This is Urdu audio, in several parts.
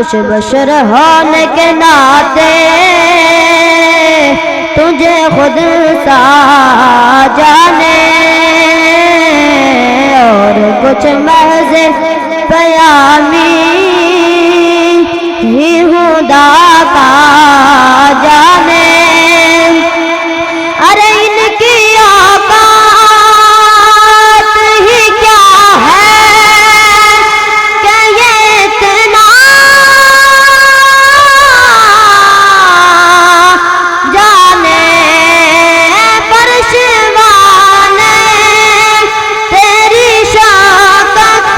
خوش بشر ہونے کے ناطے تجھے خود سا جانے، اور کچھ محض پیامی ہی خدا کا جانے۔ ارے ان کی اوقات ہی کیا ہے کہ یہ اتنا جانے، فرشوانے تیری شوکت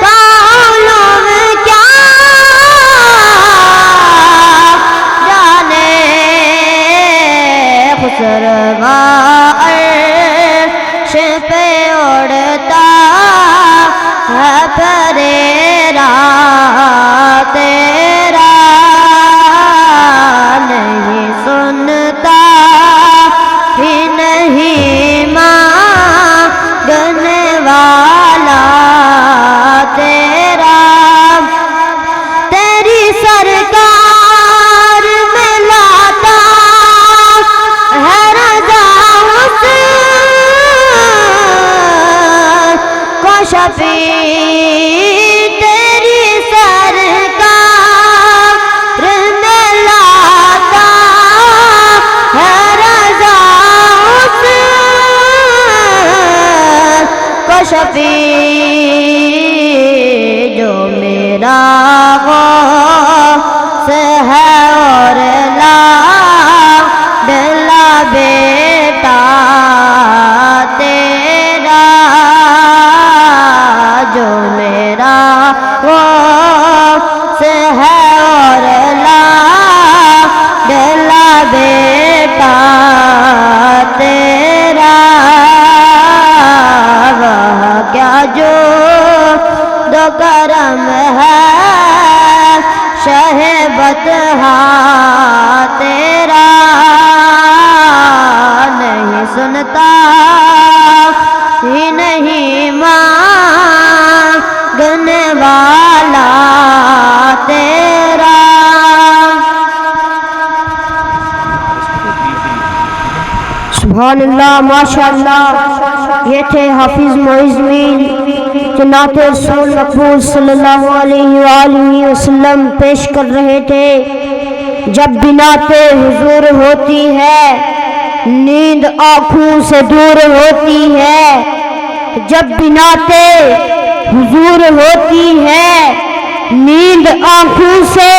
کا علوم کیا جانے، خسروا عرش پہ اڑتا ہے پریرا تیرا، نہیں سنتا ہی نہیں مانگنے والا تیرا، تیری سرکار میں لاتا ہے رضا اس کو شفیع، تیری سرکار میں لاتا ہے رضا اس کو شفیع، جو میرا غوث ہے اور لاڈلا بیٹا تیرا، جو میرا غوث ہے اور لاڈلا بیٹا تیرا، وہ کیا جو دو کرم ہے شہ بطحا تیرا، نہیں سنتا ہی نہیں مانگنے والا تیرا۔ سبحان اللہ، ماشاءاللہ۔ یہ تھے حافظ معز مین جو نعت رسول مقبول صلی اللہ علیہ وآلہ وسلم پیش کر رہے تھے۔ جب بھی نعت حضور ہوتی ہے نیند آنکھوں سے دور ہوتی ہے، جب بھی نعت حضور ہوتی ہے نیند آنکھوں سے